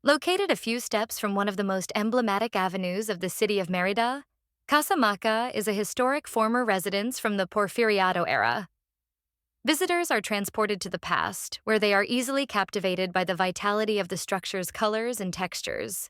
Located a few steps from one of the most emblematic avenues of the city of Mérida, Casa Maca is a historic former residence from the Porfiriato-era. Visitors are transported to the past, where they are easily captivated by the vitality of the structure's colors and textures.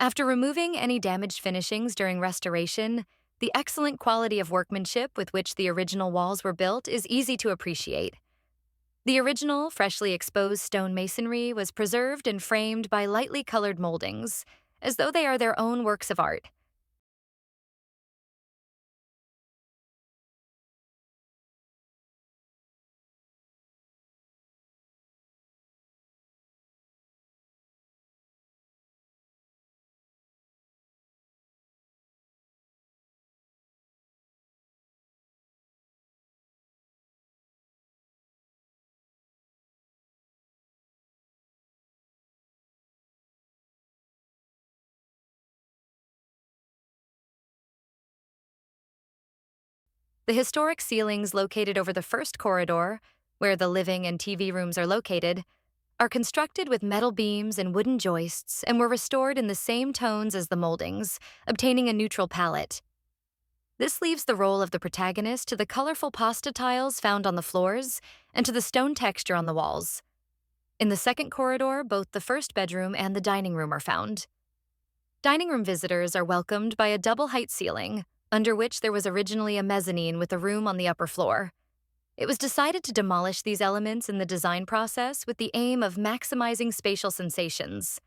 After removing any damaged finishings during restoration, the excellent quality of workmanship with which the original walls were built is easy to appreciate. The original, freshly exposed stone masonry was preserved and framed by lightly colored moldings, as though they are their own works of art. The historic ceilings located over the first corridor, where the living and TV rooms are located, are constructed with metal beams and wooden joists and were restored in the same tones as the moldings, obtaining a neutral palette. This leaves the role of the protagonist to the colorful pasta tiles found on the floors and to the stone texture on the walls. In the second corridor, both the first bedroom and the dining room are found. Dining room visitors are welcomed by a double-height ceiling, under which there was originally a mezzanine with a room on the upper floor. It was decided to demolish these elements in the design process with the aim of maximizing spatial sensations.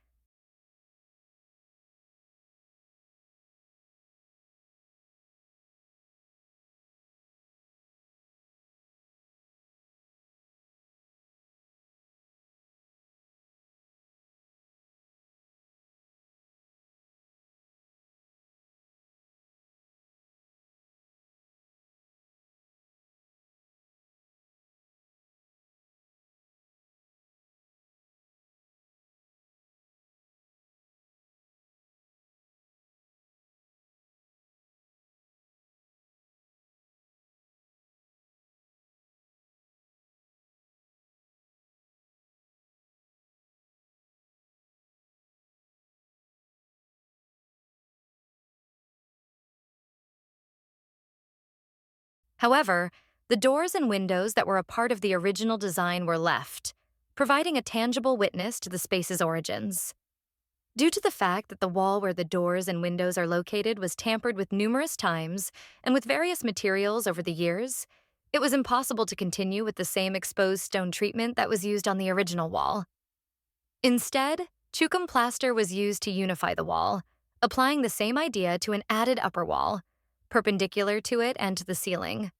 However, the doors and windows that were a part of the original design were left, providing a tangible witness to the space's origins. Due to the fact that the wall where the doors and windows are located was tampered with numerous times and with various materials over the years, it was impossible to continue with the same exposed stone treatment that was used on the original wall. Instead, chukum-plaster was used to unify the wall, applying the same idea to an added upper wall, perpendicular to it and to the ceiling.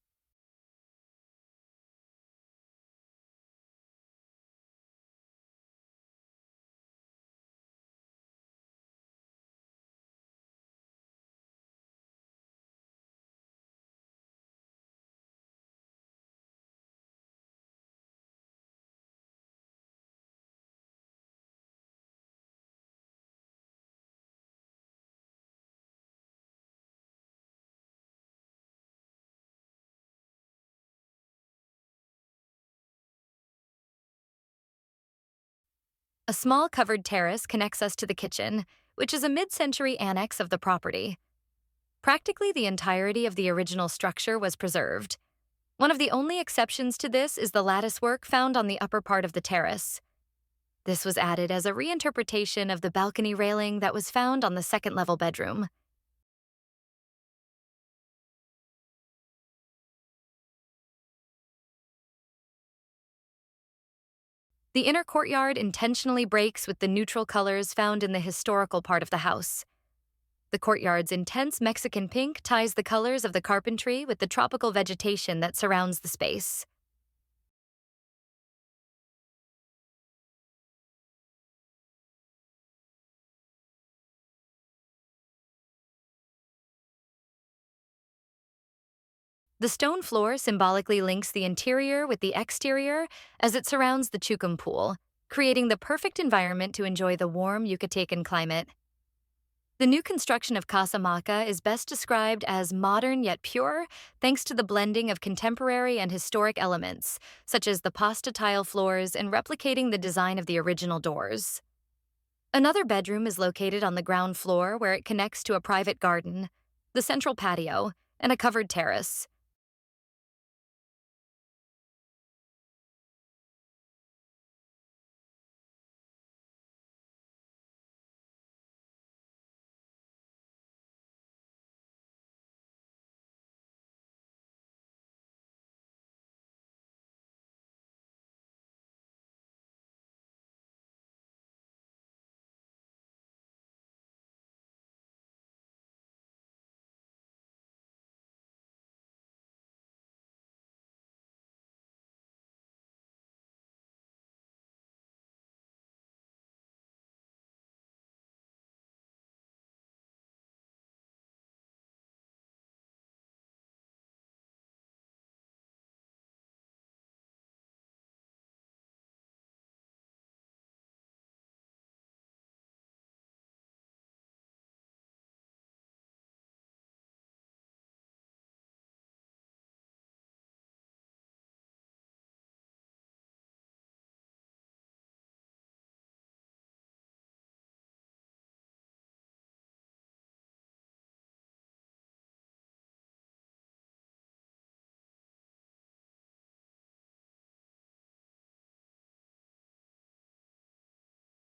A small covered terrace connects us to the kitchen, which is a mid-century annex of the property. Practically the entirety of the original structure was preserved. One of the only exceptions to this is the latticework found on the upper part of the terrace. This was added as a reinterpretation of the balcony railing that was found on the second-level bedroom. The inner courtyard intentionally breaks with the neutral colors found in the historical part of the house. The courtyard's intense Mexican pink ties the colors of the carpentry with the tropical vegetation that surrounds the space. The stone floor symbolically links the interior with the exterior as it surrounds the chukum pool, creating the perfect environment to enjoy the warm Yucatecan climate. The new construction of Casa Maca is best described as modern yet pure, thanks to the blending of contemporary and historic elements, such as the pasta tile floors and replicating the design of the original doors. Another bedroom is located on the ground floor where it connects to a private garden, the central patio, and a covered terrace.